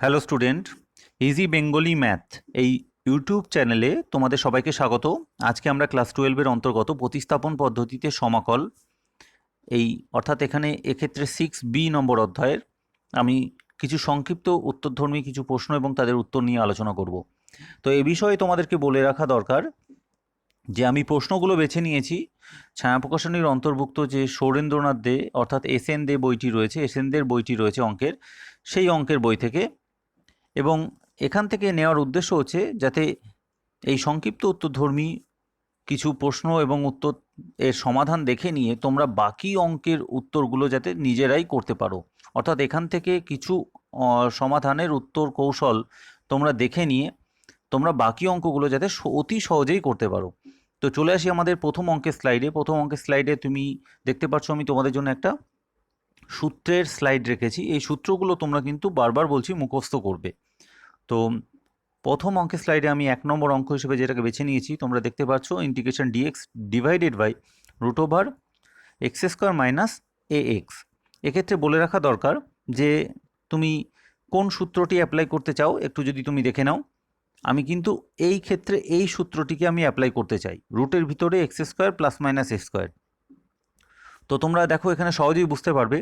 Hello student, easy Bengali math এই YouTube চ্যানেলে তোমাদের সবাইকে স্বাগত। আজকে আমরা ক্লাস 12-এর অন্তর্গত প্রতিস্থাপন পদ্ধতিতে সমাকল এই অর্থাৎ এখানে এক্ষেত্রে 6B নম্বর অধ্যায়ের আমি কিছু সংক্ষিপ্ত উত্তরধর্মী কিছু প্রশ্ন এবং তাদের উত্তর নিয়ে আলোচনা করব। তো এ বিষয়ে তোমাদেরকে বলে রাখা দরকার যে আমি প্রশ্নগুলো বেছে নিয়েছি ছায়া প্রকাশনীর অন্তর্ভুক্ত যে সৌরেন্দ্রনাথ দে অর্থাৎ এসএন দে বইটি রয়েছে, এসএন দের বইটি রয়েছে অঙ্কের, সেই অঙ্কের বই থেকে। এবং এখান থেকে নেওয়ার উদ্দেশ্য হচ্ছে যাতে এই সংক্ষিপ্ত উত্তরধর্মী কিছু প্রশ্ন এবং উত্তর এর সমাধান দেখে নিয়ে তোমরা বাকি অঙ্কের উত্তরগুলো যাতে নিজেরাই করতে পারো। অর্থাৎ এখান থেকে কিছু সমাধানের উত্তর কৌশল তোমরা দেখে নিয়ে তোমরা বাকি অঙ্কগুলো যাতে অতি সহজেই করতে পারো। তো চলে আসি আমাদের প্রথম অঙ্কের স্লাইডে। প্রথম অঙ্কের স্লাইডে তুমি দেখতে পাচ্ছ আমি তোমাদের জন্য একটা সূত্রের স্লাইড রেখেছি। এই সূত্রগুলো তোমরা কিন্তু বারবার বলছি মুখস্থ করবে। তো প্রথম অঙ্কের স্লাইডে আমি 1 নম্বর অঙ্ক হিসেবে যেটাকে বেছে নিয়েছি তোমরা দেখতে পাচ্ছ integration dx divided by root over x square minus a x. এক্ষেত্রে বলে রাখা দরকার যে তুমি কোন সূত্রটি অ্যাপ্লাই করতে চাও একটু যদি তুমি দেখে নাও। আমি কিন্তু এই ক্ষেত্রে এই সূত্রটিকে আমি অ্যাপ্লাই করতে চাই, রুটের ভিতরে x square plus minus a square. তো তোমরা দেখো এখানে সহজেই বুঝতে পারবে,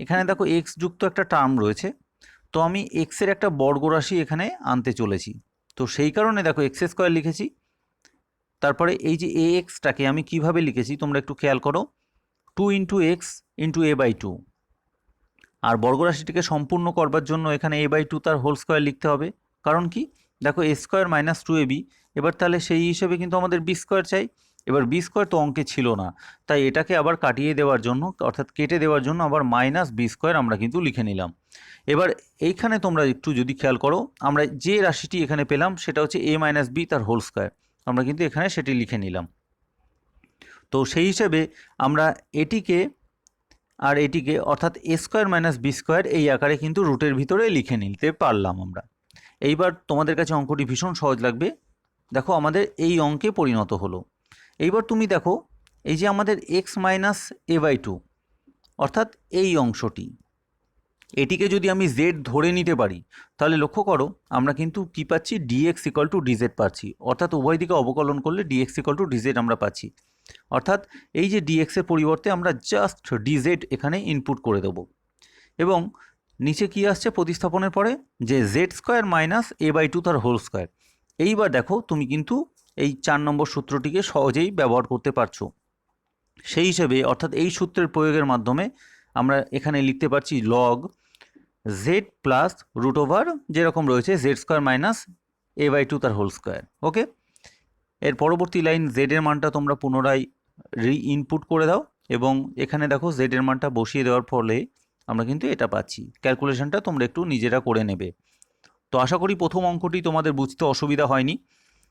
এখানে দেখো এক্স যুক্ত একটা টার্ম রয়েছে, তো আমি এক্সের একটা বর্গরাশি এখানে আনতে চলেছি। তো সেই কারণে দেখো এক্স স্কোয়ার লিখেছি। তারপরে এই যে এ এক্সটাকে আমি কিভাবে লিখেছি তোমরা একটু খেয়াল করো, 2 into x into a by two. আর বর্গরাশিটিকে সম্পূর্ণ করবার জন্য এখানে এ বাই টু তার হোল স্কোয়ার লিখতে হবে। কারণ কি, দেখো a square minus two a b. এবার তাহলে সেই হিসেবে কিন্তু আমাদের বি স্কোয়ার চাই। এবার বি স্কোয়ার তো অঙ্কে ছিল না, তাই এটাকে আবার কাটিয়ে দেওয়ার জন্য অর্থাৎ কেটে দেওয়ার জন্য আবার মাইনাস বি স্কোয়ার আমরা কিন্তু লিখে নিলাম। এবার এইখানে তোমরা একটু যদি খেয়াল করো, আমরা যে রাশিটি এখানে পেলাম সেটা হচ্ছে এ মাইনাস বি তার হোল স্কোয়ার, আমরা কিন্তু এখানে সেটি লিখে নিলাম। তো সেই হিসেবে আমরা এটিকে আর এটিকে অর্থাৎ এ স্কোয়ার মাইনাস বি স্কোয়ার এই আকারে কিন্তু রুটের ভিতরে লিখে নিতে পারলাম আমরা। এইবার তোমাদের কাছে অঙ্কটি ভীষণ সহজ লাগবে। দেখো আমাদের এই অঙ্কে পরিণত হলো। এইবার তুমি দেখো এই যে আমাদের x minus a by two অর্থাৎ এই অংশটি, এটিকে যদি আমি জেড ধরে নিতে পারি তাহলে লক্ষ্য করো আমরা কিন্তু কি পাচ্ছি, ডিএক্স ইকাল টু ডিজেড পাচ্ছি। অর্থাৎ উভয় দিকে অবকলন করলে ডিএক্স ইকাল টু ডিজেড আমরা পাচ্ছি। অর্থাৎ এই যে ডিএক্সের পরিবর্তে আমরা জাস্ট ডিজেড এখানে ইনপুট করে দেবো এবং নিচে কি আসছে প্রতিস্থাপনের পরে, যে z square minus a by two তার হোল স্কোয়ার। এইবার দেখো তুমি কিন্তু এই 4 নম্বর সূত্রটিকে সহজেই ব্যবহার করতে পারছো। সেই হিসেবে অর্থাৎ এই সূত্রের প্রয়োগের মাধ্যমে আমরা এখানে লিখতে পারছি log z plus root over যেরকম রয়েছে z square minus a by two তার হোল স্কোয়ার। ওকে, এর পরবর্তী লাইন জেডের মানটা তোমরা পুনরায় ইনপুট করে দাও এবং এখানে দেখো জেডের মানটা বসিয়ে দেওয়ার ফলে আমরা কিন্তু এটা পাচ্ছি। ক্যালকুলেশনটা তোমরা একটু নিজেরা করে নেবে। তো আশা করি প্রথম অঙ্কটি তোমাদের বুঝতে অসুবিধা হয়নি।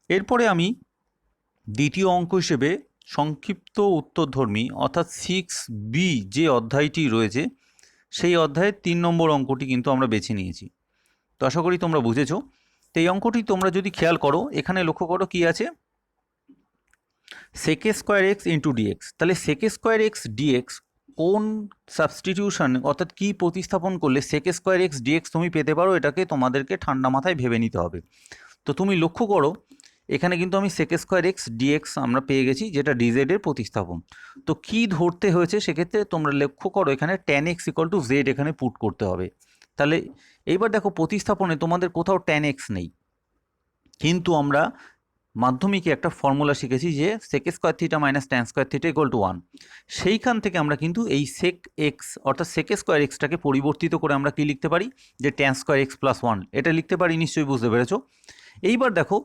এরপরে আমি দ্বিতীয় অঙ্ক হিসেবে সংক্ষিপ্ত উত্তরধর্মী অর্থাৎ 6B যে অধ্যায়টি রয়েছে সেই অধ্যায়ের 3 নম্বর অঙ্কটি কিন্তু আমরা বেছে নিয়েছি। তো আশা করি তোমরা বুঝেছো। তো এই অঙ্কটি তোমরা যদি খেয়াল করো এখানে লক্ষ্য করো কি আছে, সেকে স্কোয়ার এক্স ইন্টু ডিএক্স। তাহলে সেকে স্কোয়ার এক্স ডিএক্স কোন সাবস্টিটিউশন অর্থাৎ কি প্রতিস্থাপন করলে সেকে স্কোয়ার এক্স ডিএক্স তুমি পেতে পারো, এটাকে তোমাদেরকে ঠান্ডা মাথায় ভেবে নিতে হবে। তো তুমি লক্ষ্য করো এখানে কিন্তু আমি সেকে স্কোয়ার এক্স ডিএক্স আমরা পেয়ে গেছি যেটা ডিজেডের প্রতিস্থাপন। তো কি ধরতে হয়েছে সেক্ষেত্রে তোমরা লক্ষ্য করো এখানে tan x equal to Z এখানে পুট করতে হবে। তাহলে এইবার দেখো প্রতিস্থাপনে তোমাদের কোথাও ট্যান এক্স নেই, কিন্তু আমরা মাধ্যমিকে একটা ফর্মুলা শিখেছি যে sec square theta minus tan square theta equal to 1। সেইখান থেকে আমরা কিন্তু এই সেক এক্স অর্থাৎ সেক স্কোয়ার এক্সটাকে পরিবর্তিত করে আমরা কি লিখতে পারি, যে ট্যান স্কোয়ার এক্স প্লাস 1 এটা লিখতে পারি। নিশ্চয়ই বুঝতে পেরেছো। এইবার দেখো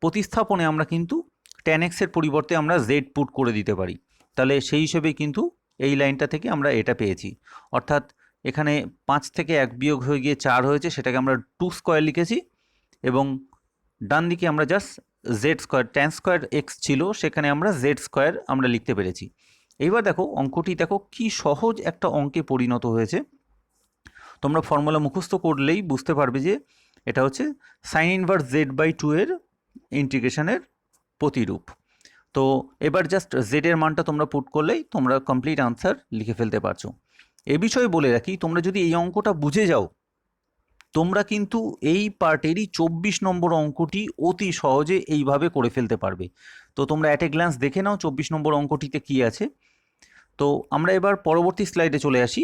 প্রতিস্থাপনে আমরা কিন্তু ট্যান এক্সের পরিবর্তে আমরা জেড পুট করে দিতে পারি। তাহলে সেই হিসেবেই কিন্তু এই লাইনটা থেকে আমরা এটা পেয়েছি। অর্থাৎ এখানে 5 থেকে 1 বিয়োগ হয়ে গিয়ে 4 হয়েছে, সেটাকে আমরা 2 স্কোয়ার লিখেছি এবং ডান দিকে আমরা just Z square tan square x ছিল সেখানে আমরা জেড স্কোয়ার আমরা লিখতে পেরেছি। এইবার দেখো অঙ্কটি দেখো কি সহজ একটা অঙ্কে পরিণত হয়েছে। তোমরা ফর্মুলা মুখস্থ করলেই বুঝতে পারবে যে এটা হচ্ছে sine inverse z by two এর ইন্টিগ্রেশনের প্রতিরূপ। তো এবার জাস্ট জেডের মানটা তোমরা পুট করলেই তোমরা কমপ্লিট আনসার লিখে ফেলতে পারছো। এ বিষয়ে বলে রাখি, তোমরা যদি এই অঙ্কটা বুঝে যাও তোমরা কিন্তু এই পার্টেরই 24 নম্বর অঙ্কটি অতি সহজে এইভাবে করে ফেলতে পারবে। তো তোমরা অ্যাট এ গ্ল্যান্স দেখে নাও 24 নম্বর অঙ্কটিতে কি আছে। তো আমরা এবার পরবর্তী স্লাইডে চলে আসি।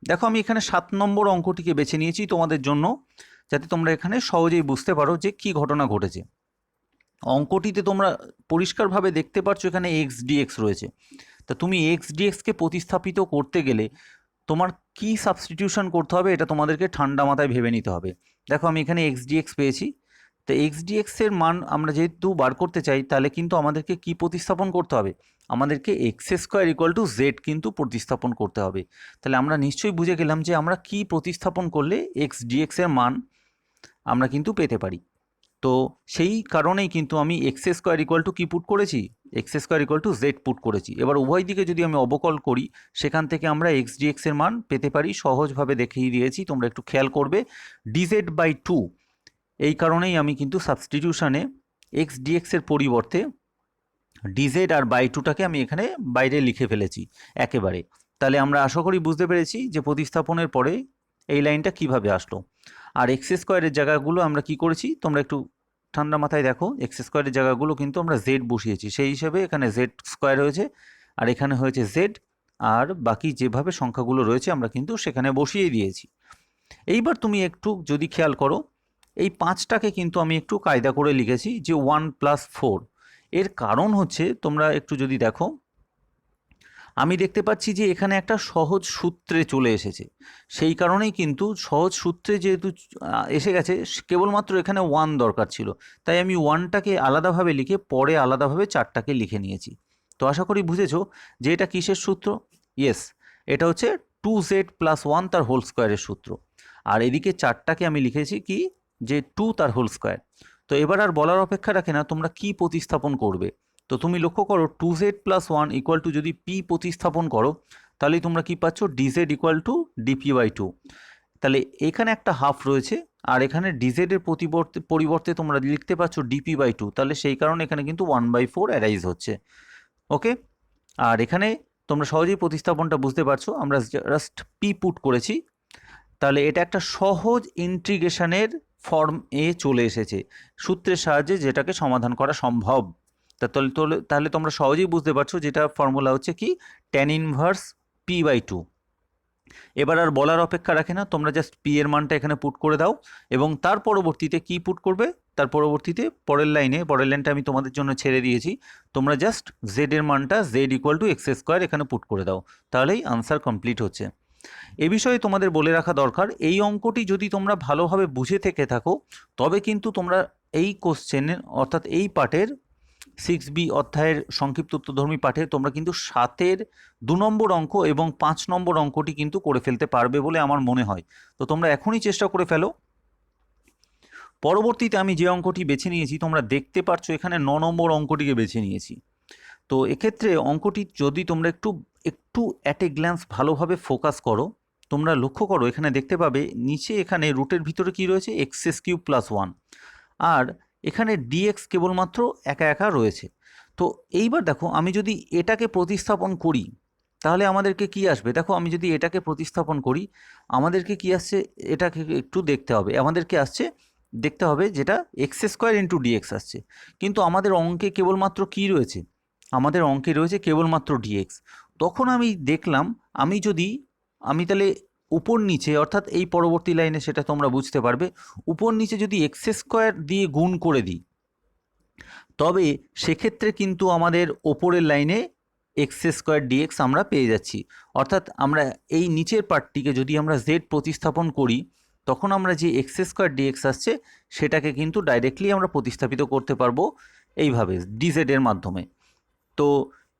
দেখো আমি এখানে 7 নম্বর অঙ্কটিকে বেছে নিয়েছি তোমাদের জন্য, যাতে তোমরা এখানে সহজেই বুঝতে পারো যে কি ঘটনা ঘটেছে। অঙ্কটিতে তোমরা পরিষ্কারভাবে দেখতে পাচ্ছ এখানে এক্স ডিএক্স রয়েছে। তা তুমি এক্স ডিএক্সকে প্রতিস্থাপিত করতে গেলে তোমার কি সাবস্টিটিউশন করতে হবে এটা তোমাদেরকে ঠান্ডা মাথায় ভেবে নিতে হবে। দেখো আমি এখানে এক্স ডিএক্স পেয়েছি। তো এক্স ডিএক্সের মান আমরা যেহেতু বার করতে চাই, তাহলে কিন্তু আমাদেরকে কি প্রতিস্থাপন করতে হবে? আমাদেরকে x square equal to Z কিন্তু প্রতিস্থাপন করতে হবে। তাহলে আমরা নিশ্চয়ই বুঝে গেলাম যে আমরা কি প্রতিস্থাপন করলে এক্স ডিএক্সের মান আমরা কিন্তু পেতে পারি। তো সেই কারণেই কিন্তু আমি এক্স স্কোয়ার ইকুয়াল টু কী পুট করেছি? X square equal to z put করেছি। এবার উভয় দিকে যদি আমি অবকল করি, সেখান থেকে আমরা এক্স ডিএক্সের মান পেতে পারি। সহজভাবে দেখিয়ে দিয়েছি, তোমরা একটু খেয়াল করবে। ডিজেড বাই 2, এই কারণেই আমি কিন্তু সাবস্টিটিউশনে এক্স ডিএক্সের পরিবর্তে ডিজেড আর বাই 2টাকে আমি এখানে বাইরে লিখে ফেলেছি একেবারে। তাহলে আমরা আশা করি বুঝতে পেরেছি যে প্রতিস্থাপনের পরে এই লাইনটা কিভাবে আসলো। আর এক্স স্কোয়ারের জায়গাগুলো আমরা কি করেছি তোমরা একটু ঠান্ডা মাথায় দেখো। এক্স স্কোয়ারের জায়গাগুলো কিন্তু আমরা জেড বসিয়েছি, সেই হিসেবে এখানে জেড স্কোয়ার হয়েছে, আর এখানে হয়েছে জেড, আর বাকি যেভাবে সংখ্যাগুলো রয়েছে আমরা কিন্তু সেখানে বসিয়ে দিয়েছি। এইবার তুমি একটু যদি খেয়াল করো, এই 5টাকে কিন্তু আমি একটু কায়দা করে লিখেছি যে 1 + 4। এর কারণ হচ্ছে তোমরা একটু যদি দেখো, আমি দেখতে পাচ্ছি যে এখানে একটা সহজ সূত্রে চলে এসেছে। সেই কারণেই কিন্তু সহজ সূত্রে যেহেতু এসে গেছে, কেবলমাত্র এখানে 1 দরকার ছিল। তাই আমি 1টাকে আলাদাভাবে লিখে পরে আলাদাভাবে 4টাকে লিখে নিয়েছি। তো আশা করি বুঝেছো যে এটা কিসের সূত্র? ইয়েস, এটা হচ্ছে 2z + 1 তার হোল স্কোয়ারের সূত্র। আর এদিকে 4টাকে আমি লিখেছি কি, যে 2 তার হোল স্কোয়ার। তো এবার আর বলার অপেক্ষা রাখে না তোমরা কি প্রতিস্থাপন করবে। তো তুমি লক্ষ্য করো 2z + 1 ইকুয়াল টু যদি p প্রতিস্থাপন করো, তাহলেই তোমরা কি পাচ্ছ? dz equal to dp/2। তাহলে এখানে একটা হাফ রয়েছে, আর এখানে dz এর পরিবর্তে তোমরা লিখতে পাচ্ছ dp/2। তাহলে সেই কারণে এখানে কিন্তু 1/4 অ্যারাইজ হচ্ছে। ওকে, আর এখানে তোমরা সহজেই প্রতিস্থাপনটা বুঝতে পারছো, আমরা জাস্ট p পুট করেছি। তাহলে এটা একটা সহজ ইন্টিগ্রেশনের ফর্ম এ চলে এসেছে সূত্রের সাহায্যে, যেটাকে সমাধান করা সম্ভব। তাহলে তোমরা সহজেই বুঝতে পারছো যেটা ফর্মুলা হচ্ছে কি, tan ইনভার্স p/2। এবার আর বলার অপেক্ষা রাখে না, তোমরা জাস্ট p এর মানটা এখানে পুট করে দাও, এবং তার পরবর্তীতে কি পুট করবে? তার পরবর্তীতে পরের লাইনটা আমি তোমাদের জন্য ছেড়ে দিয়েছি। তোমরা জাস্ট z এর মানটা z equal to x square এখানে পুট করে দাও, তাহলেই আনসার কমপ্লিট হচ্ছে। এ বিষয়ে তোমাদের বলে রাখা দরকার, এই অঙ্কটি যদি তোমরা ভালোভাবে বুঝে থেকে থাকো, তবে কিন্তু তোমরা এই কোশ্চেনের অর্থাৎ এই পার্টের 6B অধ্যায়ের সংক্ষিপ্ত উত্তরধর্মী পাঠে তোমরা কিন্তু 7-এর 2 নম্বর অঙ্ক এবং 5 নম্বর অঙ্কটি কিন্তু করে ফেলতে পারবে বলে আমার মনে হয়। তো তোমরা এখনই চেষ্টা করে ফেলো। পরবর্তীতে আমি যে অঙ্কটি বেছে নিয়েছি তোমরা দেখতে পাচ্ছ, এখানে 9 নম্বর অঙ্কটিকে বেছে নিয়েছি। তো এক্ষেত্রে অঙ্কটি যদি তোমরা একটু অ্যাট এ গ্ল্যান্স ভালোভাবে ফোকাস করো, তোমরা লক্ষ্য করো এখানে দেখতে পাবে নিচে এখানে রুটের ভিতরে কি রয়েছে? x³ + 1, আর এখানে dx কেবলমাত্র একা একা রয়েছে। তো এইবার দেখো আমি যদি এটাকে প্রতিস্থাপন করি, তাহলে আমাদেরকে কি আসবে? দেখো আমি যদি এটাকে প্রতিস্থাপন করি, আমাদেরকে কি আসছে এটাকে একটু দেখতে হবে। আমাদেরকে আসছে দেখতে হবে যেটা x² × dx আসছে, কিন্তু আমাদের অঙ্কে কেবলমাত্র কি রয়েছে? আমাদের অঙ্কে রয়েছে কেবলমাত্র dx। তখন আমি দেখলাম আমি তাহলে উপর নিচে, অর্থাৎ এই পরবর্তী লাইনে সেটা তোমরা বুঝতে পারবে, উপর নিচে যদি x² দিয়ে গুণ করে দিই, তবে সেক্ষেত্রে কিন্তু আমাদের ওপরের লাইনে x² dx আমরা পেয়ে যাচ্ছি। অর্থাৎ আমরা এই নিচের পার্টটিকে যদি আমরা z প্রতিস্থাপন করি, তখন আমরা যে x² dx আসছে সেটাকে কিন্তু ডাইরেক্টলি আমরা প্রতিস্থাপিত করতে পারবো এইভাবে dz এর মাধ্যমে। তো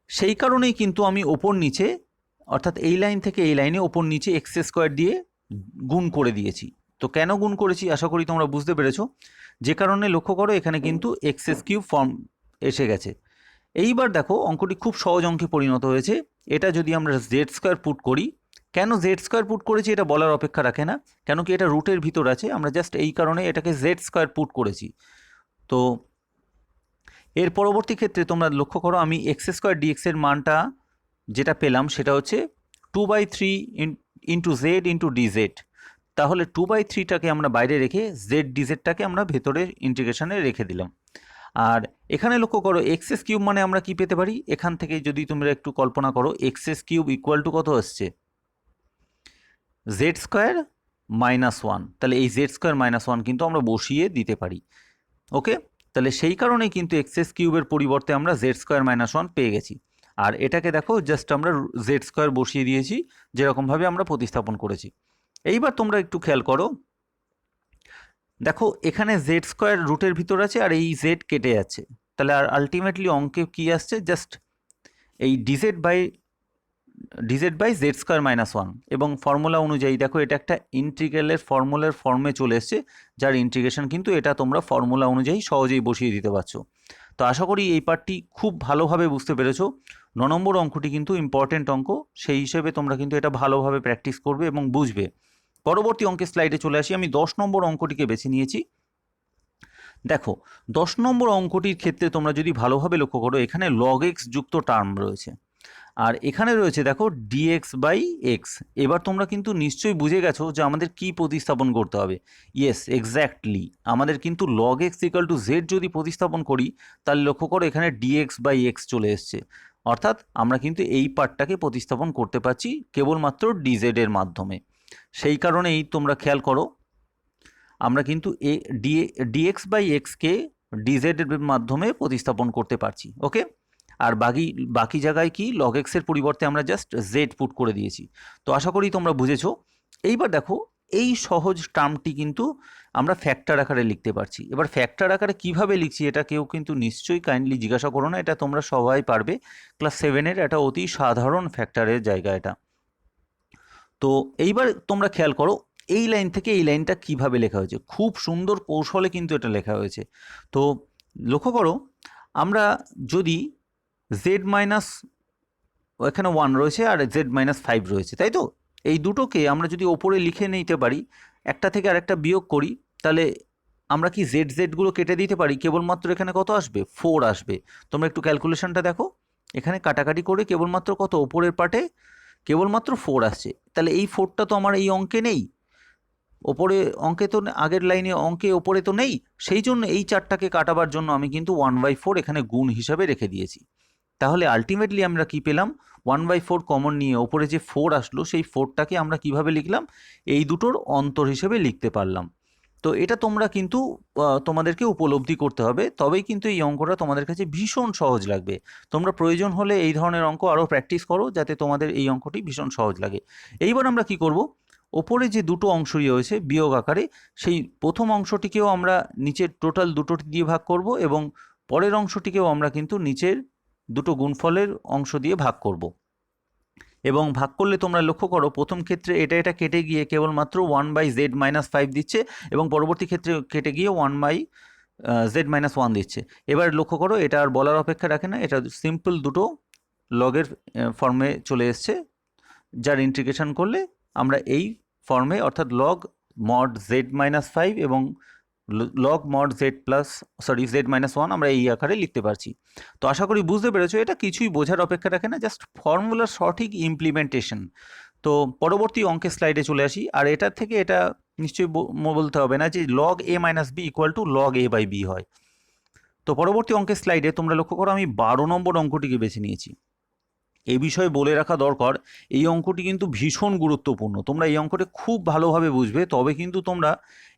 সেই কারণেই কিন্তু আমি ওপর নিচে, অর্থাৎ এই লাইন থেকে এই লাইনে ওপর নিচে x² দিয়ে গুণ করে দিয়েছি। তো কেন গুণ করেছি আশা করি তোমরা বুঝতে পেরেছো। যে কারণে লক্ষ্য করো এখানে কিন্তু x³ ফর্ম এসে গেছে। এইবার দেখো অঙ্কটি খুব সহজ অঙ্কে পরিণত হয়েছে। এটা যদি আমরা z² পুট করি, কেন z² পুট করেছি এটা বলার অপেক্ষা রাখে না, কেন কি এটা রুটের ভিতর আছে, আমরা জাস্ট এই কারণে এটাকে z² পুট করেছি। তো এর পরবর্তী ক্ষেত্রে তোমরা লক্ষ্য করো আমি x² dx এর মানটা যেটা পেলাম সেটা হচ্ছে 2/3 × z × dz। তাহলে 2/3টাকে আমরা বাইরে রেখে জেড ডিজেডটাকে আমরা ভেতরে ইন্টিগ্রেশনে রেখে দিলাম। আর এখানে লক্ষ্য করো এক্সএস কিউব মানে আমরা কি পেতে পারি, এখান থেকে যদি তোমরা একটু কল্পনা করো এক্সএস কিউব ইকুয়াল টু কত আসছে, জেড স্কোয়ার -1। তাহলে এই জেড স্কোয়ার -1 কিন্তু আমরা বসিয়ে দিতে পারি। ওকে, তাহলে সেই কারণেই কিন্তু এক্সএস কিউবের পরিবর্তে আমরা জেড স্কোয়ার -1 পেয়ে গেছি। আর এটাকে দেখো জাস্ট আমরা জেড স্কোয়ার বসিয়ে দিয়েছি যেরকমভাবে আমরা প্রতিস্থাপন করেছি। এইবার তোমরা একটু খেয়াল করো, দেখো এখানে জেড স্কোয়ার রুটের ভিতর আছে আর এই জেড কেটে যাচ্ছে, তাহলে আর আলটিমেটলি অঙ্কে কি আসছে, জাস্ট এই ডিজেড বাই জেড স্কোয়ার -1। এবং ফর্মুলা অনুযায়ী দেখো এটা একটা ইন্টিগ্রালের ফর্মুলার ফর্মে চলে এসছে, যার ইন্টিগ্রেশন কিন্তু এটা তোমরা ফর্মুলা অনুযায়ী সহজেই বসিয়ে দিতে পারছো। তো আশা করি এই পার্টটি খুব ভালোভাবে বুঝতে পেরেছো। 9 নম্বর অঙ্কটি কিন্তু ইম্পর্টেন্ট অঙ্ক, সেই হিসেবে তোমরা কিন্তু এটা ভালোভাবে প্র্যাকটিস করবে এবং বুঝবে। পরবর্তী অঙ্কের স্লাইডে চলে আসি। আমি 10 নম্বর অঙ্কটিকে বেছে নিয়েছি। দেখো 10 নম্বর অঙ্কটির ক্ষেত্রে তোমরা যদি ভালোভাবে লক্ষ্য করো, এখানে log x যুক্ত টার্ম রয়েছে আর এখানে রয়েছে দেখো dx/x। এবার তোমরা কিন্তু নিশ্চয়ই বুঝে গেছো যে আমাদের কি প্রতিস্থাপন করতে হবে। ইয়েস, এক্স্যাক্টলি, আমাদের কিন্তু log x = z যদি প্রতিস্থাপন করি, তাহলে লক্ষ্য করো এখানে dx/x চলে এসছে, অর্থাৎ আমরা কিন্তু এই পার্টটাকে প্রতিস্থাপন করতে পারছি কেবলমাত্র dz এর মাধ্যমে। সেই কারণেই তোমরা খেয়াল করো আমরা কিন্তু dx/x কে dz এর মাধ্যমে প্রতিস্থাপন করতে পারছি। ওকে, আর বাকি জায়গায় কি log x এর পরিবর্তে আমরা জাস্ট z পুট করে দিয়েছি। তো আশা করি তোমরা বুঝেছো। এইবার দেখো এই সহজ টার্মটি কিন্তু আমরা ফ্যাক্টর আকারে লিখতে পারছি। এবার ফ্যাক্টর আকারে কিভাবে লিখছি এটা কেউ কিন্তু নিশ্চয়ই কাইন্ডলি জিজ্ঞাসা করো না, এটা তোমরা সবাই পারবে। ক্লাস 7-এর একটা অতি সাধারণ ফ্যাক্টরের জায়গা এটা। তো এইবার তোমরা খেয়াল করো এই লাইন থেকে এই লাইনটা কিভাবে লেখা হয়েছে, খুব সুন্দর কৌশলে কিন্তু এটা লেখা হয়েছে। তো লক্ষ্য করো আমরা যদি জেড মাইনাস, এখানে 1 রয়েছে আর z-5 রয়েছে, তাই তো, এই দুটোকে আমরা যদি ওপরে লিখে নিতে পারি, একটা থেকে আরেকটা বিয়োগ করি, তাহলে আমরা কি জেডগুলো কেটে দিতে পারি, কেবলমাত্র এখানে কত আসবে, 4 আসবে। তোমরা একটু ক্যালকুলেশনটা দেখো, এখানে কাটাকাটি করে কেবলমাত্র কত ওপরের পার্টে কেবলমাত্র 4 আসছে। তাহলে এই 4টা তো আমার এই অঙ্কে নেই, ওপরে অঙ্কে তো আগের লাইনে অঙ্কে ওপরে তো নেই, সেই জন্য এই চারটাকে কাটাবার জন্য আমি কিন্তু 1/4 এখানে গুণ হিসাবে রেখে দিয়েছি। তাহলে আলটিমেটলি আমরা কি পেলাম, 1/4 কমন নিয়ে ওপরে যে 4 আসলো সেই 4টাকে আমরা কিভাবে লিখলাম, এই দুটোর অন্তর হিসেবে লিখতে পারলাম। তো এটা তোমরা কিন্তু তোমাদেরকে উপলব্ধি করতে হবে, তবেই কিন্তু এই অঙ্কটা তোমাদের কাছে ভীষণ সহজ লাগবে। তোমরা প্রয়োজন হলে এই ধরনের অঙ্ক আরও প্র্যাকটিস করো যাতে তোমাদের এই অঙ্কটি ভীষণ সহজ লাগে। এইবার আমরা কি করব, ওপরে যে দুটো অংশই রয়েছে বিয়োগ আকারে, সেই প্রথম অংশটিকেও আমরা নিচের টোটাল দুটো দিয়ে ভাগ করব এবং পরের অংশটিকেও আমরা কিন্তু নিচের দুটো গুণফলের অংশ দিয়ে ভাগ করব। এবং ভাগ করলে তোমরা লক্ষ্য করো প্রথম ক্ষেত্রে এটা কেটে গিয়ে কেবলমাত্র 1/z-5 দিচ্ছে এবং পরবর্তী ক্ষেত্রে কেটে গিয়ে 1/z-1 দিচ্ছে। এবার লক্ষ্য করো এটা আর বলার অপেক্ষা রাখে না, এটা সিম্পল দুটো লগের ফর্মে চলে এসছে, যার ইন্টিগ্রেশন করলে আমরা এই ফর্মে অর্থাৎ log mod z-5 এবং log mod z-1 আমরা এই আকারে লিখতে পারছি। তো আশা করি বুঝতে পেরেছো, এটা কিছুই বোঝার অপেক্ষা রাখে না, জাস্ট ফর্মুলার সঠিক ইমপ্লিমেন্টেশন। তো পরবর্তী অঙ্কের স্লাইডে চলে আসি। আর এটার থেকে এটা নিশ্চয়ই বলতে হবে না যে log a - b = log a/b হয়। তো পরবর্তী অঙ্কের স্লাইডে তোমরা লক্ষ্য করো আমি 12 নম্বর অঙ্কটিকে বেছে নিয়েছি। এই বিষয়ে বলে রাখা দরকার, এই অঙ্কটি কিন্তু ভীষণ গুরুত্বপূর্ণ, তোমরা এই অঙ্কটি খুব ভালোভাবে বুঝবে, তবে কিন্তু তোমরা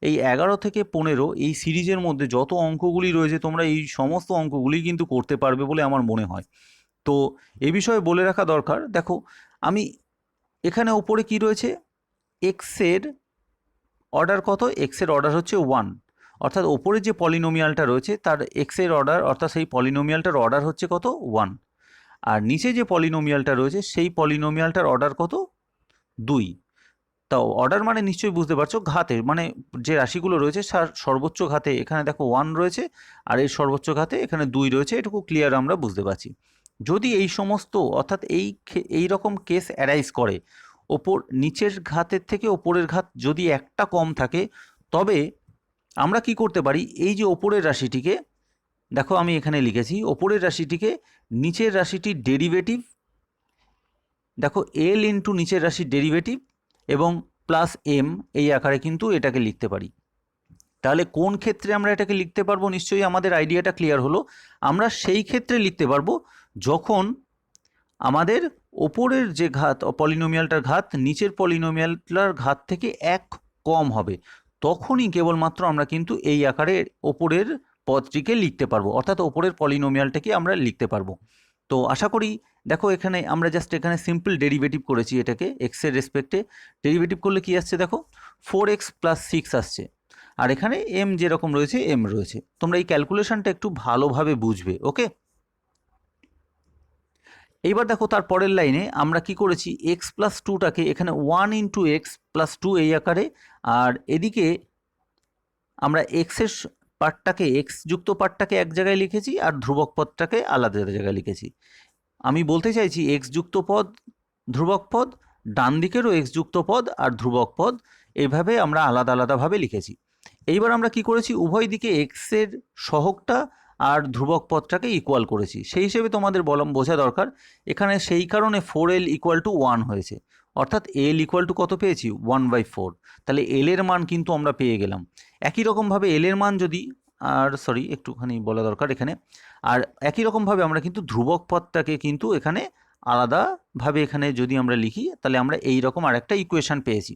এই 11 থেকে 15 এই সিরিজের মধ্যে যত অঙ্কগুলি রয়েছে তোমরা এই সমস্ত অঙ্কগুলি কিন্তু করতে পারবে বলে আমার মনে হয়। তো এই বিষয়ে বলে রাখা দরকার। দেখো আমি এখানে ওপরে কি রয়েছে, এক্সের অর্ডার কত, এক্সের অর্ডার হচ্ছে 1, অর্থাৎ ওপরে যে পলিনোমিয়ালটা রয়েছে তার এক্সের অর্ডার অর্থাৎ সেই পলিনোমিয়ালটার অর্ডার হচ্ছে কত, 1। আর নিচে যে পলিনোমিয়ালটা রয়েছে সেই পলিনোমিয়ালটার অর্ডার কত, 2। তাও অর্ডার মানে নিশ্চয়ই বুঝতে পারছো, ঘাতে মানে যে রাশিগুলো রয়েছে সর্বোচ্চ ঘাতে এখানে দেখো 1 রয়েছে আর এর সর্বোচ্চ ঘাতে এখানে 2 রয়েছে, এটুকু ক্লিয়ার আমরা বুঝতে পারছি। যদি এই সমস্ত অর্থাৎ এই রকম কেস অ্যারাইজ করে, নিচের ঘাতের থেকে ওপরের ঘাত যদি একটা কম থাকে, তবে আমরা কি করতে পারি, এই যে ওপরের রাশিটিকে দেখো আমি এখানে লিখেছি, ওপরের রাশিটিকে নিচের রাশিটির ডেরিভেটিভ, দেখো l ইন্টু নিচের রাশির ডেরিভেটিভ এবং প্লাস এম এই আকারে কিন্তু এটাকে লিখতে পারি। তাহলে কোন ক্ষেত্রে আমরা এটাকে লিখতে পারবো, নিশ্চয়ই আমাদের আইডিয়াটা ক্লিয়ার হলো। আমরা সেই ক্ষেত্রে লিখতে পারবো যখন আমাদের ওপরের যে ঘাত পলিনোমিয়ালটার ঘাত নিচের পলিনোমিয়ালটার ঘাত থেকে 1 কম হবে, তখনই কেবলমাত্র আমরা কিন্তু এই আকারে ওপরের পদটিকে লিখতে পারবো, অর্থাৎ ওপরের পলিনোমিয়ালটাকে আমরা লিখতে পারবো। তো আশা করি দেখো এখানে আমরা জাস্ট এখানে সিম্পল ডেরিভেটিভ করেছি, এটাকে এক্সের রেসপেক্টে ডেরিভেটিভ করলে কি আসছে দেখো, 4x + 6 আসছে, আর এখানে এম যেরকম রয়েছে এম রয়েছে। তোমরা এই ক্যালকুলেশনটা একটু ভালোভাবে বুঝবে, ওকে। এইবার দেখো তার পরের লাইনে আমরা কি করেছি, x + 2টাকে এখানে 1 × x + 2 এই আকারে, আর এদিকে আমরা এক্সের পার্টটাকে এক্স যুক্ত পার্টটাকে এক জায়গায় লিখেছি আর ধ্রুবক পদটাকে আলাদা জায়গায় লিখেছি। আমি বলতে চাইছি এক্স যুক্ত পদ ধ্রুবক পদ, ডান দিকেরও এক্স যুক্ত পদ আর ধ্রুবক পদ, এইভাবে আমরা আলাদা আলাদাভাবে লিখেছি। এইবার আমরা কি করেছি, উভয় দিকে এক্সের সহগটা আর ধ্রুবক পদটাকে ইকুয়াল করেছি। সেই হিসেবে তোমাদের বোঝা দরকার এখানে, সেই কারণে 4l = 1 হয়েছে, অর্থাৎ l = কত পেয়েছি, 1/4। তাহলে l এর মান কিন্তু আমরা পেয়ে গেলাম। একই রকমভাবে l এর মান যদি, আর সরি একটুখানি বলা দরকার এখানে, আর একই রকমভাবে আমরা কিন্তু ধ্রুবক পদটাকে কিন্তু এখানে আলাদাভাবে এখানে যদি আমরা লিখি তাহলে আমরা এই রকম আরেকটা ইকুয়েশন পেয়েছি।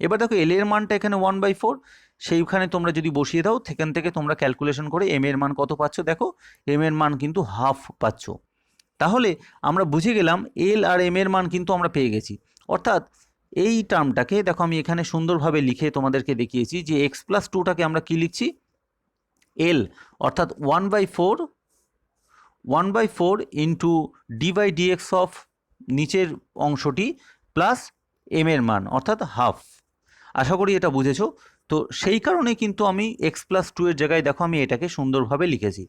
এবার দেখো এল এর মানটা এখানে 1/4, সেইখানে তোমরা যদি বসিয়ে দাও সেখান থেকে তোমরা ক্যালকুলেশন করে এম এর মান কত পাচ্ছ, দেখো এম এর মান কিন্তু হাফ পাচ্ছ। তাহলে আমরা বুঝে গেলাম এল আর এম এর মান কিন্তু আমরা পেয়ে গেছি। অর্থাৎ এই টার্মটাকে দেখো আমি এখানে সুন্দরভাবে লিখে তোমাদেরকে দেখিয়েছি যে x + 2টাকে আমরা কি লিখছি, এল, অর্থাৎ 1/4 ইন্টু d/dx অফ নিচের অংশটি প্লাস এম এর মান অর্থাৎ হাফ। আশা করি এটা বুঝেছো। তো সেই কারণে কিন্তু আমি x + 2 এর জায়গায় দেখো আমি এটাকে সুন্দরভাবে লিখেছি।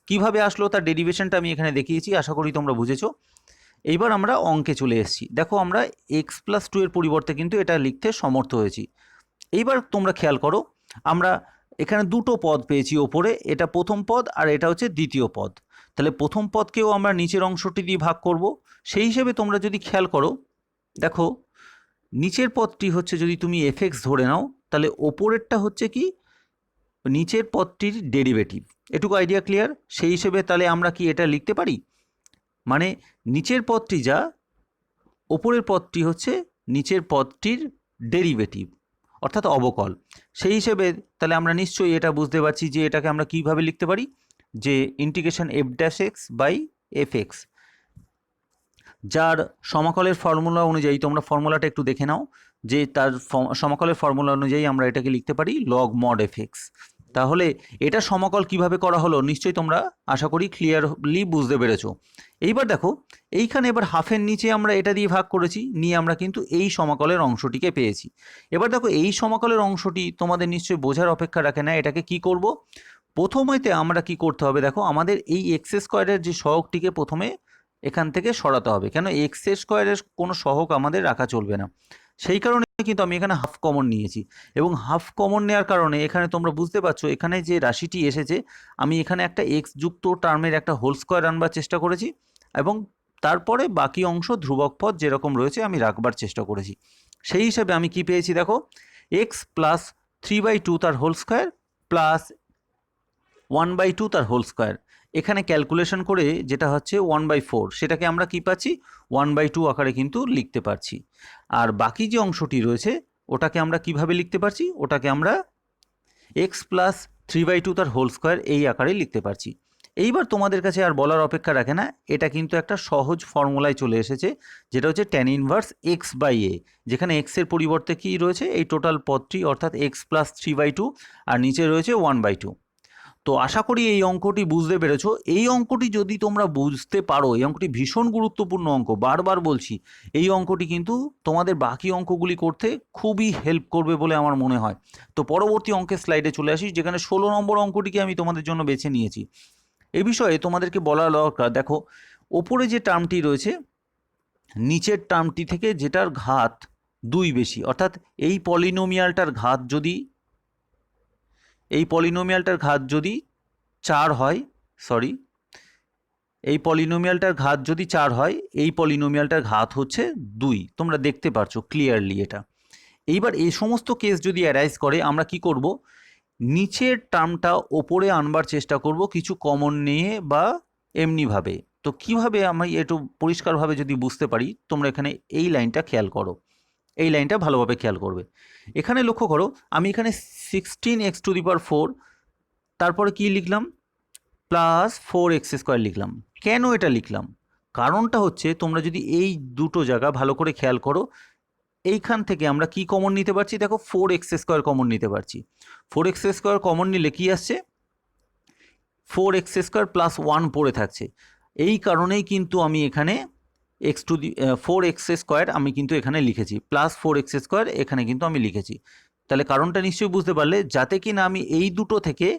কিভাবে আসলো তার ডেরিভেশনটা আমি এখানে দেখিয়েছি, আশা করি তোমরা বুঝেছো। এইবার আমরা অঙ্কে চলে এসেছি, দেখো আমরা x + 2 এর পরিবর্তে কিন্তু এটা লিখতে সমর্থ হয়েছি। এইবার তোমরা খেয়াল করো, আমরা এখানে দুটো পদ পেয়েছি ওপরে, এটা প্রথম পদ আর এটা হচ্ছে দ্বিতীয় পদ। তাহলে প্রথম পদকেও আমরা নিচের অংশটি দিয়ে ভাগ করব। সেই হিসেবে তোমরা যদি খেয়াল করো, দেখো নিচের পদটি হচ্ছে যদি তুমি fx ধরে নাও, তাহলে ওপরেরটা হচ্ছে কি নিচের পদটির ডেরিভেটিভ। এটুকু আইডিয়া ক্লিয়ার? সেই হিসেবে তাহলে আমরা কি এটা লিখতে পারি, মানে নিচের পদটি যা, ওপরের পদটি হচ্ছে নিচের পদটির ডেরিভেটিভ অর্থাৎ অবকল। সেই হিসেবে তাহলে আমরা নিশ্চয়ই এটা বুঝতে পারছি যে এটাকে আমরা কিভাবে লিখতে পারি, যে ইন্টিগ্রেশন f'(x) যার সমাকলের ফর্মুলা অনুযায়ী, তোমরা ফর্মুলাটা একটু দেখে নাও, যে তার সমাকলের ফর্মুলা অনুযায়ী আমরা এটাকে লিখতে পারি log mod fx। তাহলে এটা সমাকল কিভাবে করা হলো নিশ্চয়ই তোমরা আশা করি ক্লিয়ারলি বুঝতে পেরেছো। এইবার দেখো এইখানে এবার হাফের নিচে আমরা এটা দিয়ে ভাগ করেছি, নিয়ে আমরা কিন্তু এই সমাকলের অংশটিকে পেয়েছি। এবার দেখো এই সমাকলের অংশটি তোমাদের নিশ্চয়ই বোঝার অপেক্ষা রাখে না। এটাকে কি করব, প্রথমেতে আমরা কি করতে হবে, দেখো আমাদের এই x² যে সহগটিকে প্রথমে এখান থেকে সরাতে হবে। কেন, x² কোনো সহগ আমাদের রাখা চলবে না। সেই কারণে কিন্তু আমি এখানে হাফ কমন নিয়েছি, এবং হাফ কমন নেওয়ার কারণে এখানে তোমরা বুঝতে পারছো এখানে যে রাশিটি এসেছে, আমি এখানে একটা এক্স যুক্ত টার্মের একটা হোল স্কোয়ার আনবার চেষ্টা করেছি, এবং তারপরে বাকি অংশ ধ্রুবক পদ যেরকম রয়েছে আমি রাখবার চেষ্টা করেছি। সেই হিসাবে আমি কি পেয়েছি দেখো, এক্স প্লাস 3/2 তার হোল স্কোয়ার প্লাস 1/2 তার হোল স্কোয়ার, এখানে ক্যালকুলেশন করে যেটা হচ্ছে 1/4, সেটাকে আমরা কি পাচ্ছি 1/2 আকারে কিন্তু লিখতে পারছি। আর বাকি যে অংশটি রয়েছে ওটাকে আমরা কিভাবে লিখতে পারছি, ওটাকে আমরা x প্লাস 3/2 তার হোল স্কোয়ার এই আকারে লিখতে পারছি। এইবার তোমাদের কাছে আর বলার অপেক্ষা রাখে না, এটা কিন্তু একটা সহজ ফর্মুলায় চলে এসেছে, যেটা হচ্ছে tan ইনভার্স x/a, যেখানে x এর পরিবর্তে কি রয়েছে এই টোটাল পদটি অর্থাৎ x প্লাস 3/2 আর নিচে রয়েছে 1/2। তো আশা করি এই অঙ্কটি বুঝতে পেরেছো। এই অঙ্কটি যদি তোমরা বুঝতে পারো, এই অঙ্কটি ভীষণ গুরুত্বপূর্ণ অঙ্ক, বারবার বলছি, এই অঙ্কটি কিন্তু তোমাদের বাকি অঙ্কগুলি করতে খুবই হেল্প করবে বলে আমার মনে হয়। তো পরবর্তী অঙ্কের স্লাইডে চলে আসি, যেখানে 16 নম্বর অঙ্কটিকে আমি তোমাদের জন্য বেছে নিয়েছি। এ বিষয়ে তোমাদেরকে বলা দরকার, দেখো ওপরে যে টার্মটি রয়েছে নিচের টার্মটি থেকে যেটার ঘাত 2 বেশি, অর্থাৎ এই পলিনোমিয়ালটার ঘাত যদি 4 হয়, এই পলিনোমিয়ালটার ঘাত যদি 4 হয়, এই পলিনোমিয়ালটার ঘাত হচ্ছে 2। তোমরা দেখতে পারছো ক্লিয়ারলি এটা। এইবার এই সমস্ত কেস যদি অ্যারাইজ করে আমরা কি করব, নিচের টার্মটা ওপরে আনবার চেষ্টা করব কিছু কমন নিয়ে বা এমনিভাবে। তো কিভাবে আমি একটু পরিষ্কারভাবে যদি বুঝতে পারি, তোমরা এখানে এই লাইনটা খেয়াল করো, এই লাইনটা ভালোভাবে খেয়াল করবে। এখানে লক্ষ্য করো, আমি এখানে 16x⁴ তারপরে কি লিখলাম, প্লাস 4x² লিখলাম। কেন এটা লিখলাম? কারণটা হচ্ছে, তোমরা যদি এই দুটো জায়গা ভালো করে খেয়াল করো, এইখান থেকে আমরা কি কমন নিতে পারছি, দেখো 4x² কমন নিতে পারছি। 4x² কমন নিলে কি আসছে, 4x² প্লাস 1 পড়ে থাকছে। এই কারণেই কিন্তু আমি এখানে 4x² আমি কিন্তু এখানে লিখেছি, প্লাস 4x² এখানে কিন্তু আমি লিখেছি। তাহলে কারণটা নিশ্চয়ই বুঝতে পারলে, যাতে কি না আমি এই দুটো থেকে,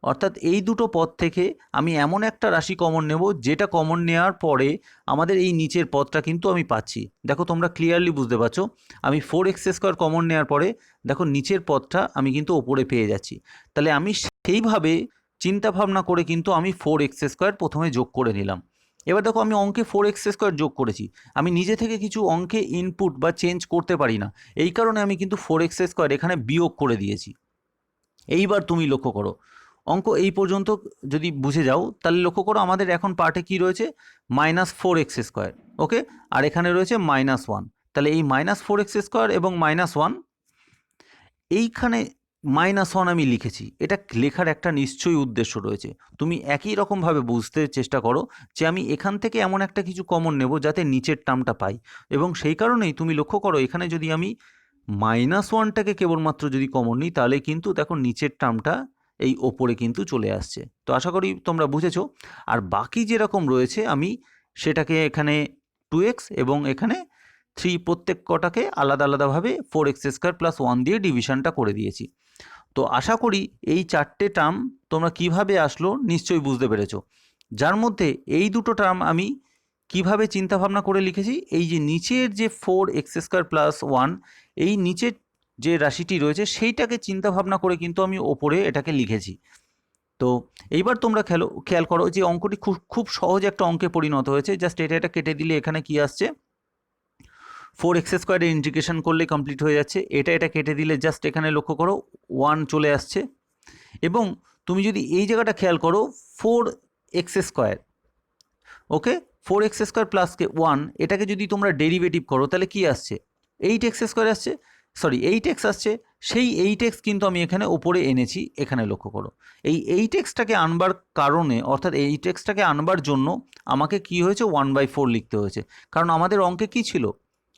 অর্থাৎ এই দুটো পদ থেকে আমি এমন একটা রাশি কমন নেব, যেটা কমন নেওয়ার পরে আমাদের এই নিচের পদটা কিন্তু আমি পাচ্ছি। দেখো তোমরা ক্লিয়ারলি বুঝতে পারছো, আমি 4x² কমন নেওয়ার পরে দেখো নিচের পদটা আমি কিন্তু ওপরে পেয়ে যাচ্ছি। তাহলে আমি সেইভাবে চিন্তা ভাবনা করে কিন্তু আমি 4x² প্রথমে যোগ করে নিলাম। এবার দেখো আমি অঙ্কে 4x² যোগ করেছি, আমি নিজে থেকে কিছু অঙ্কে ইনপুট বা চেঞ্জ করতে পারি না, এই কারণে আমি কিন্তু 4x² এখানে বিয়োগ করে দিয়েছি। এইবার তুমি লক্ষ্য করো, অঙ্ক এই পর্যন্ত যদি বুঝে যাও, তাহলে লক্ষ্য করো আমাদের এখন পার্টে কি রয়েছে, -4x², ওকে, আর এখানে রয়েছে -1। তাহলে এই -4x² এবং -1, এইখানে -1 আমি লিখেছি, এটা লেখার একটা নিশ্চয়ই উদ্দেশ্য রয়েছে। তুমি একই রকমভাবে বুঝতে চেষ্টা করো যে আমি এখান থেকে এমন একটা কিছু কমন নেব যাতে নিচের টার্মটা পাই, এবং সেই কারণেই তুমি লক্ষ্য করো এখানে যদি আমি -1টাকে কেবলমাত্র যদি কমন নিই, তাহলে কিন্তু দেখো নিচের টার্মটা এই ওপরে কিন্তু চলে আসছে। তো আশা করি তোমরা বুঝেছো। আর বাকি যেরকম রয়েছে আমি সেটাকে এখানে 2x এবং এখানে 3 প্রত্যেক কটাকে আলাদা আলাদাভাবে 4x² প্লাস 1 দিয়ে ডিভিশনটা করে দিয়েছি। তো আশা করি এই চারটে টার্ম তোমরা কিভাবে আসলো নিশ্চয়ই বুঝতে পেরেছো, যার মধ্যে এই দুটো টার্ম আমি কিভাবে চিন্তাভাবনা করে লিখেছি, এই যে নিচের যে 4x² প্লাস 1, এই নিচের যে রাশিটি রয়েছে সেইটাকে চিন্তাভাবনা করে কিন্তু আমি ওপরে এটাকে লিখেছি। তো এইবার তোমরা খেয়াল করো যে অঙ্কটি খুব খুব সহজ একটা অঙ্কে পরিণত হয়েছে। জাস্ট এটা কেটে দিলে এখানে কি আসছে, 4x² এর ইন্টিগ্রেশন করলে কমপ্লিট হয়ে যাচ্ছে। এটা কেটে দিলে জাস্ট এখানে লক্ষ্য করো 1 চলে আসছে। এবং তুমি যদি এই জায়গাটা খেয়াল করো, 4x², ওকে, 4x² প্লাসকে 1, এটাকে যদি তোমরা ডেরিভেটিভ করো তাহলে কি আসছে, 8x² আসছে, সরি 8x আসছে। সেই 8x কিন্তু আমি এখানে ওপরে এনেছি, এখানে লক্ষ্য করো। এই 8xটাকে আনবার কারণে, অর্থাৎ 8xটাকে আনবার জন্য আমাকে কি হয়েছে, 1/4 লিখতে হয়েছে। কারণ আমাদের অঙ্কে কি ছিল,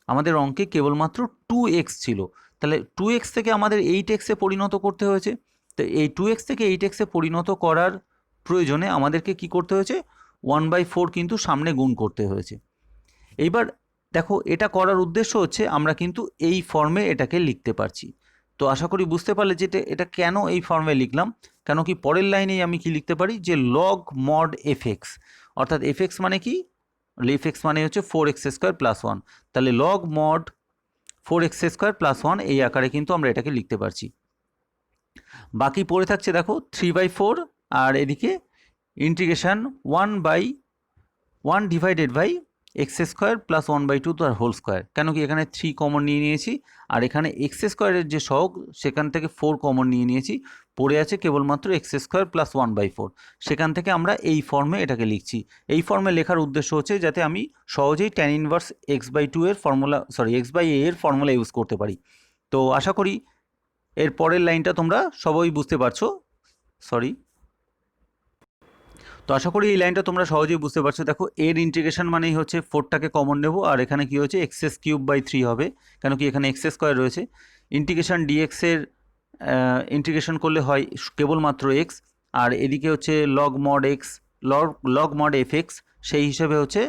আমাদের অঙ্কে কেবলমাত্র 2x ছিল। তাহলে 2x থেকে আমাদের 8xে পরিণত করতে হয়েছে। তো এই 2x থেকে 8xে পরিণত করার প্রয়োজনে আমাদেরকে কি করতে হয়েছে, 1/4 কিন্তু সামনে গুণ করতে হয়েছে। এইবার দেখো এটা করার উদ্দেশ্য হচ্ছে আমরা কিন্তু এই ফর্মে এটাকে লিখতে পারছি। তো আশা করি বুঝতে পারলে যে এটা কেন এই ফর্মে লিখলাম। কেন কি পরের লাইনেই আমি কি লিখতে পারি, যে লগ মড fx, অর্থাৎ fx মানে কি, fx মানে হচ্ছে 4x² প্লাস 1। তাহলে লগ মড 4x² প্লাস 1 এই আকারে কিন্তু আমরা এটাকে লিখতে পারছি। বাকি পড়ে থাকছে দেখো 3/4, আর এদিকে integration 1/1 divided by x² plus 1/2 তার হোল স্কোয়ার। কেন কি এখানে 3 কমন নিয়েছি, আর এখানে x² যে সহগ সেখান থেকে 4 কমন নিয়েছি, পড়ে আছে কেবলমাত্র x² প্লাস 1/4। সেখান থেকে আমরা এই ফর্মে এটাকে লিখছি। এই ফর্মে লেখার উদ্দেশ্য হচ্ছে যাতে আমি সহজেই tan ইনভার্স x/2 এর ফর্মুলা, সরি x/a এর ফর্মুলা ইউজ করতে পারি। তো আশা করি এর পরের লাইনটা তোমরা সবাই বুঝতে পারছো, সরি। তো আশা করি এই লাইনটা তোমরা সহজেই বুঝতে পারছো। দেখো এর ইন্টিগ্রেশন মানেই হচ্ছে 4টাকে কমন নেব, আর এখানে কি হচ্ছে x³/3 হবে, কেন কি এখানে x² রয়েছে। ইন্টিগ্রেশন dx এর ইন্টিগ্রেশন করলে হয় কেবলমাত্র x, আর এদিকে হচ্ছে log mod x, log mod fx, সেই হিসেবে হচ্ছে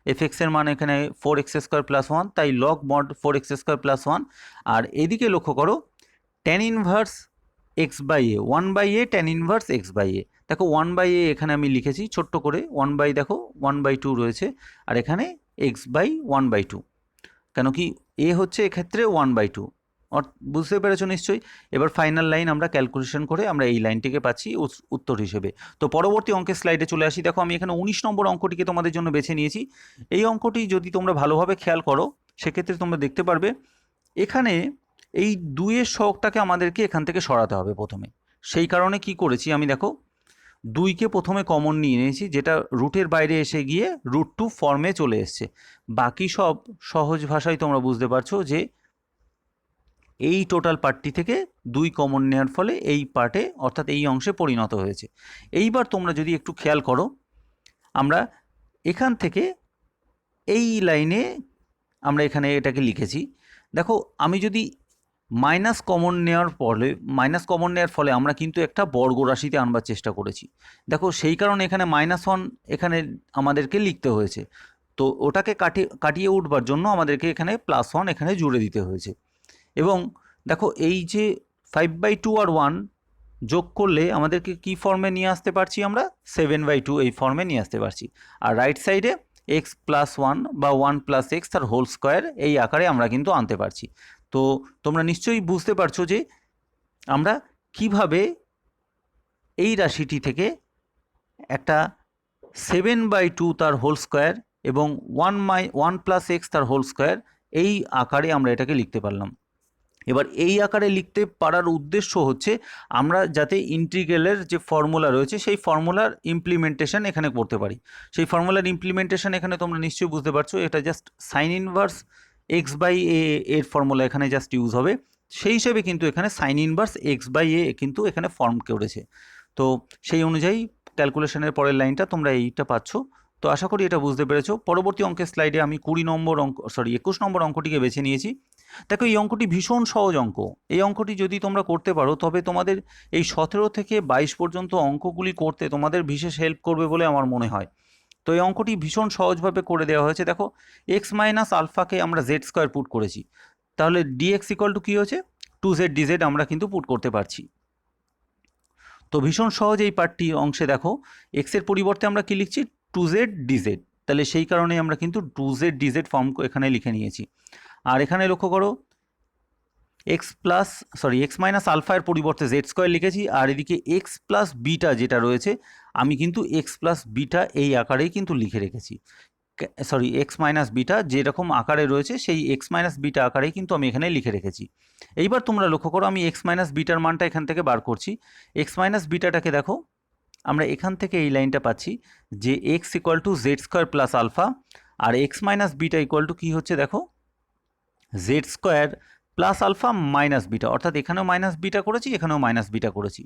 fx এর মান এখানে 4x² প্লাস 1, তাই লগ মড 4x² প্লাস 1। আর এদিকে লক্ষ্য করো tan inverse x/a, 1/a tan inverse x/a। দেখো 1/a এখানে আমি লিখেছি ছোট্ট করে, 1/, দেখো 1/2 রয়েছে, আর এখানে x/1/2, কেন কি a হচ্ছে এক্ষেত্রে 1/2। বুঝতে পেরেছো নিশ্চয়ই। এবার ফাইনাল লাইন আমরা ক্যালকুলেশন করে আমরা এই লাইনটিকে পাচ্ছি উত্তর হিসেবে। তো পরবর্তী অঙ্কের স্লাইডে চলে আসি। দেখো আমি এখানে 19 নম্বর অঙ্কটিকে তোমাদের জন্য বেছে নিয়েছি। এই অঙ্কটি যদি তোমরা ভালোভাবে খেয়াল করো সেক্ষেত্রে তোমরা দেখতে পারবে এখানে এই 2-এর সহগটাকে আমাদেরকে এখান থেকে সরাতে হবে প্রথমে। সেই কারণে কি করেছি আমি, দেখো 2কে প্রথমে কমন নিয়ে নিয়েছি, যেটা রুটের বাইরে এসে গিয়ে √2 ফর্মে চলে এসছে। বাকি সব সহজ ভাষায় তোমরা বুঝতে পারছো যে এই টোটাল পার্টটি থেকে 2 কমন নেওয়ার ফলে এই পার্টে অর্থাৎ এই অংশে পরিণত হয়েছে। এইবার তোমরা যদি একটু খেয়াল করো, আমরা এখান থেকে এই লাইনে আমরা এখানে এটাকে লিখেছি। দেখো আমি যদি মাইনাস কমন নেওয়ার ফলে আমরা কিন্তু একটা বর্গ রাশিতে আনবার চেষ্টা করেছি। দেখো সেই কারণে এখানে -1 এখানে আমাদেরকে লিখতে হয়েছে। তো ওটাকে কাটিয়ে উঠবার জন্য আমাদেরকে এখানে +1 এখানে জুড়ে দিতে হয়েছে। এবং দেখো এই যে 5/2 আর 1 যোগ করলে আমাদেরকে কি ফর্মে নিয়ে আসতে পারছি, আমরা 7/2 এই ফর্মে নিয়ে আসতে পারছি। আর রাইট সাইডে x+1 বা 1 + x তার হোল স্কোয়ার এই আকারে আমরা কিন্তু আনতে পারছি। তো তোমরা নিশ্চয়ই বুঝতে পারছো যে আমরা কিভাবে এই রাশিটি থেকে একটা 7/2 তার হোল স্কোয়ার এবং 1 + x তার হোল স্কোয়ার এই আকারে আমরা এটাকে লিখতে পারলাম। এবার এই আকারে লিখতে পারার উদ্দেশ্য হচ্ছে আমরা যাতে ইন্টিগ্রালের যে ফর্মুলা রয়েছে সেই ফর্মুলার ইমপ্লিমেন্টেশন এখানে করতে পারি। সেই ফর্মুলার ইমপ্লিমেন্টেশন এখানে তোমরা নিশ্চয়ই বুঝতে পারছো, এটা জাস্ট সাইন ইনভার্স x/a এর ফর্মুলা এখানে জাস্ট ইউজ হবে। সেই হিসেবে কিন্তু এখানে সাইন ইনভার্স x/a কিন্তু এখানে ফর্ম করেছে। তো সেই অনুযায়ী ক্যালকুলেশনের পরের লাইনটা তোমরা এইটা পাচ্ছ। তো আশা করি এটা বুঝতে পেরেছো। পরবর্তী অঙ্কের স্লাইডে আমি 21 নম্বর অঙ্কটিকে বেছে নিয়েছি। দেখো এই অঙ্কটি ভীষণ সহজ অঙ্ক। এই অঙ্কটি যদি তোমরা করতে পারো তবে তোমাদের এই 17 থেকে 22 পর্যন্ত অঙ্কগুলি করতে তোমাদের বিশেষ হেল্প করবে বলে আমার মনে হয়। তো এই অঙ্কটি ভীষণ সহজভাবে করে দেওয়া হয়েছে। দেখো x মাইনাস আলফাকে আমরা জেড স্কোয়ার পুট করেছি, তাহলে dx ইকুয়াল টু কী হয়েছে 2z dz আমরা কিন্তু পুট করতে পারছি। তো ভীষণ সহজ এই পার্টটি অংশে দেখো এক্সের পরিবর্তে আমরা কি লিখছি 2z dz, তাহলে সেই কারণে আমরা কিন্তু 2z dz ফর্ম এখানে লিখে নিয়েছি। আর এখানে লক্ষ্য করো x মাইনাস আলফার পরিবর্তে জেড স্কোয়ার লিখেছি, আর এদিকে x প্লাস বিটা যেটা রয়েছে আমি কিন্তু x প্লাস বিটা এই আকারেই কিন্তু লিখে রেখেছি। x মাইনাস বিটা যেরকম আকারে রয়েছে সেই x মাইনাস বিটা আকারেই কিন্তু আমি এখানে লিখে রেখেছি। এইবার তোমরা লক্ষ্য করো আমি x মাইনাস বিটার মানটা এখান থেকে বার করছি। x মাইনাস বিটাটাকে দেখো আমরা এখান থেকে এই লাইনটা পাচ্ছি যে x equal to z square plus alpha, আর x minus beta equal to কী হচ্ছে দেখো z square plus alpha minus beta, অর্থাৎ এখানেও মাইনাস বিটা করেছি এখানেও মাইনাস বিটা করেছি।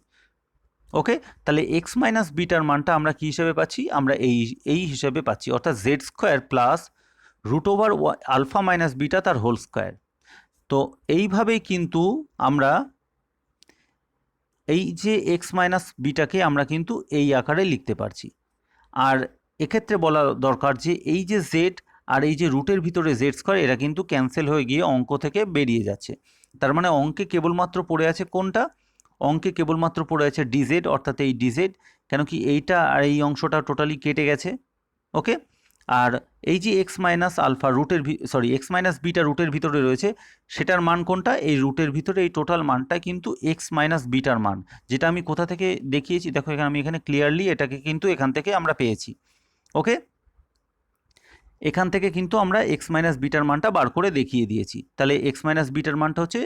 ওকে, তাহলে এক্স মাইনাস বিটার মানটা আমরা কী হিসেবে পাচ্ছি, আমরা এই হিসেবে পাচ্ছি, অর্থাৎ জেড স্কোয়ার প্লাস √ওভার আলফা মাইনাস বিটা তার হোল স্কোয়ার। তো এইভাবেই কিন্তু আমরা এই যে এক্স মাইনাস বিটাকে আমরা কিন্তু এই আকারে লিখতে পারছি। আর এক্ষেত্রে বলা দরকার যে এই যে জেড আর এই যে রুটের ভিতরে জেড স্কোয়ার এরা কিন্তু ক্যান্সেল হয়ে গিয়ে অঙ্ক থেকে বেরিয়ে যাচ্ছে। তার মানে অঙ্কে কেবলমাত্র পড়ে আছে কোনটা, অঙ্কে কেবলমাত্র পড়ে আছে ডিজেড, অর্থাৎ এই ডিজেড, কেন কি এইটা আর এই অংশটা টোটালি কেটে গেছে। ওকে, আর এই যে x minus alpha x minus beta রুটের ভিতরে রয়েছে সেটার মান কোনটা, এই রুটের ভিতরে এই টোটাল মানটা কিন্তু এক্স মাইনাস বিটার মান, যেটা আমি কোথা থেকে দেখিয়েছি দেখো এখানে আমি এখানে ক্লিয়ারলি এটাকে কিন্তু এখান থেকে আমরা পেয়েছি। ওকে, এখান থেকে কিন্তু আমরা এক্স মাইনাস বিটার মানটা বার করে দেখিয়ে দিয়েছি। তাহলে এক্স মাইনাস বিটার মানটা হচ্ছে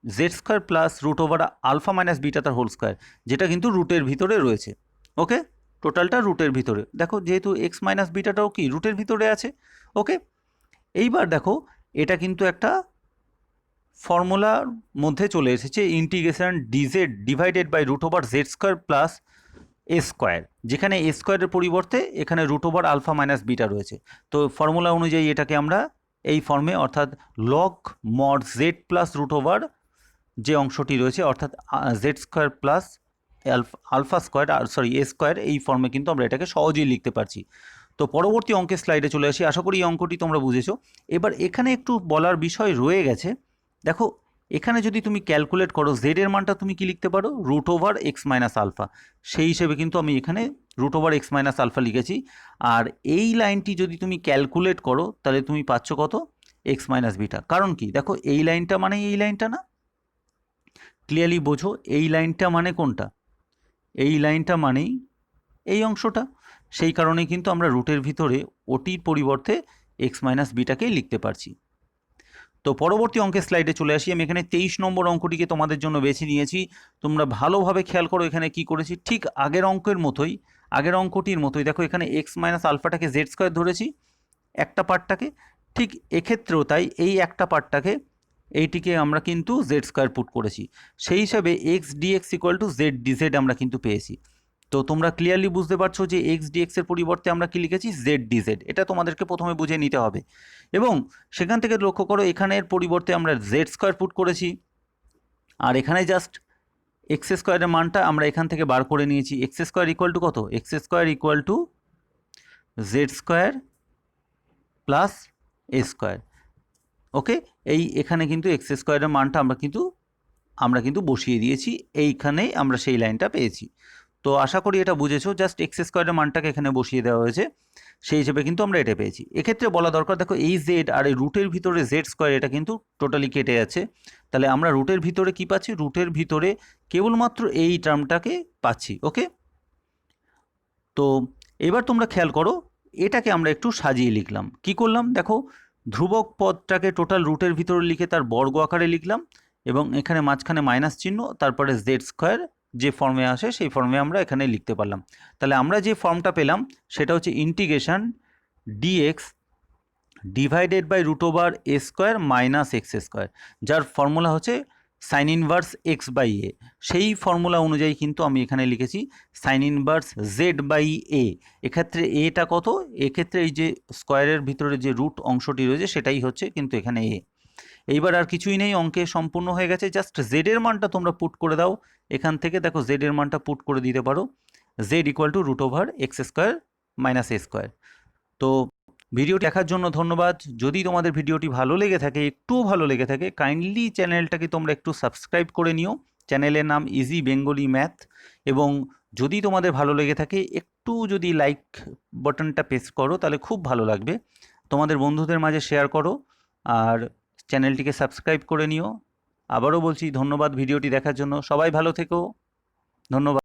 জেড স্কোয়ার প্লাস √ওভার আলফা মাইনাস বিটা তার হোল স্কোয়ার, যেটা কিন্তু রুটের ভিতরে রয়েছে। ওকে, টোটালটা রুটের ভিতরে, দেখো যেহেতু এক্স মাইনাস বিটাটাও কি রুটের ভিতরে আছে। ওকে, এইবার দেখো এটা কিন্তু একটা ফর্মুলার মধ্যে চলে এসেছে, ইন্টিগ্রেশন ডিজেড ডিভাইডেড বাই √ওভার z square plus a square, যেখানে এ স্কোয়ারের পরিবর্তে এখানে √ওভার আলফা মাইনাস বিটা রয়েছে। তো ফর্মুলা অনুযায়ী এটাকে আমরা এই ফর্মে, অর্থাৎ log mod z plus √over যে অংশটি রয়েছে অর্থাৎ z square plus alpha square a square, এই ফর্মে কিন্তু আমরা এটাকে সহজেই লিখতে পারছি। তো পরবর্তী অঙ্কের স্লাইডে চলে আসি। আশা করি এই অঙ্কটি তোমরা বুঝেছো। এবার এখানে একটু বলার বিষয় রয়ে গেছে। দেখো এখানে যদি তুমি ক্যালকুলেট করো জেড এর মানটা তুমি কি লিখতে পারো √ওভার এক্স মাইনাস আলফা, সেই হিসেবে কিন্তু আমি এখানে √ওভার এক্স মাইনাস আলফা লিখেছি। আর এই লাইনটি যদি তুমি ক্যালকুলেট করো তাহলে তুমি পাচ্ছ কত এক্স মাইনাস বিটা। কারণ কি দেখো এই লাইনটা মানে এই লাইনটা না, ক্লিয়ারলি বোঝো এই লাইনটা মানে কোনটা, এই লাইনটা মানেই এই অংশটা। সেই কারণে কিন্তু আমরা রুটের ভিতরে ওটির পরিবর্তে এক্স মাইনাস বিটাকেই লিখতে পারছি। তো পরবর্তী অঙ্কের স্লাইডে চলে আসি। আমি এখানে 23 নম্বর অঙ্কটিকে তোমাদের জন্য বেছে নিয়েছি। তোমরা ভালোভাবে খেয়াল করো এখানে কি করেছি। ঠিক আগের অঙ্কটির মতোই দেখো এখানে এক্স মাইনাস আলফাটাকে জেড স্কোয়ার ধরেছি একটা পার্টটাকে, ঠিক এক্ষেত্রেও তাই এই একটা পার্টটাকে এইটিকে আমরা কিন্তু জেড স্কোয়ার পুট করেছি। সেই হিসাবে x dx equal to z dz আমরা কিন্তু পেয়েছি। তো তোমরা ক্লিয়ারলি বুঝতে পারছো যে এক্স ডিএক্সের পরিবর্তে আমরা কি লিখেছি, জেড ডিজেড। এটা তোমাদেরকে প্রথমে বুঝে নিতে হবে এবং সেখান থেকে লক্ষ্য করো এখানের পরিবর্তে আমরা জেড স্কোয়ার পুট করেছি আর এখানে জাস্ট এক্স স্কোয়ারের মানটা আমরা এখান থেকে বার করে নিয়েছি। এক্স স্কোয়ার ইকুয়াল টু কত, x square equal to z square plus a square. Okay, এই এখানে কিন্তু এক্স স্কোয়ারের মানটা আমরা কিন্তু বসিয়ে দিয়েছি, এইখানেই আমরা সেই লাইনটা পেয়েছি। তো আশা করি এটা বুঝেছো, জাস্ট এক্স স্কোয়ারের মানটাকে এখানে বসিয়ে দেওয়া হয়েছে, সেই হিসেবে কিন্তু আমরা এটা পেয়েছি। এক্ষেত্রে বলা দরকার দেখো এই জেড আর এই রুটের ভিতরে জেড স্কোয়ার এটা কিন্তু টোটালি কেটে যাচ্ছে, তাহলে আমরা রুটের ভিতরে কি পাচ্ছি, রুটের ভিতরে কেবলমাত্র এই টার্মটাকে পাচ্ছি। ওকে, তো এবার তোমরা খেয়াল করো এটাকে আমরা একটু সাজিয়ে লিখলাম। কি করলাম দেখো, ধ্রুবক পদটাকে টোটাল রুটের ভিতরে লিখে তার বর্গ আকারে লিখলাম এবং এখানে মাঝখানে মাইনাস চিহ্ন, তারপরে জেড স্কোয়ার যে ফর্মে আসে সেই ফর্মে আমরা এখানে লিখতে পারলাম। তাহলে আমরা যে ফর্মটা পেলাম সেটা হচ্ছে integration dx divided by root over a square minus x square, যার ফর্মুলা হচ্ছে sine inverse x by a. সেই ফর্মুলা অনুযায়ী কিন্তু আমি এখানে লিখেছি sine inverse z by a. এক্ষেত্রে এটা কত, এক্ষেত্রে এই যে স্কোয়ারের ভিতরে যে রুট অংশটি রয়েছে সেটাই হচ্ছে কিন্তু এখানে এ। এইবার আর কিছুই নেই, অঙ্কে সম্পূর্ণ হয়ে গেছে। জাস্ট জেডের মানটা তোমরা পুট করে দাও এখান থেকে, দেখো জেডের মানটা পুট করে দিতে পারো, z equal to root over x square minus a square. তো ভিডিওটি দেখার জন্য ধন্যবাদ। যদি তোমাদের ভিডিওটি ভালো লেগে থাকে, একটুও ভালো লেগে থাকে, কাইন্ডলি চ্যানেলটাকে তোমরা একটু সাবস্ক্রাইব করে নিও। চ্যানেলের নাম ইজি বেঙ্গলি ম্যাথ। এবং যদি তোমাদের ভালো লেগে থাকে একটু যদি লাইক বাটনটা প্রেস করো তাহলে খুব ভালো লাগবে। তোমাদের বন্ধুদের মাঝে শেয়ার করো আর চ্যানেলটিকে সাবস্ক্রাইব করে নিও। আবারও বলছি ধন্যবাদ ভিডিওটি দেখার জন্য। সবাই ভালো থেকো, ধন্যবাদ।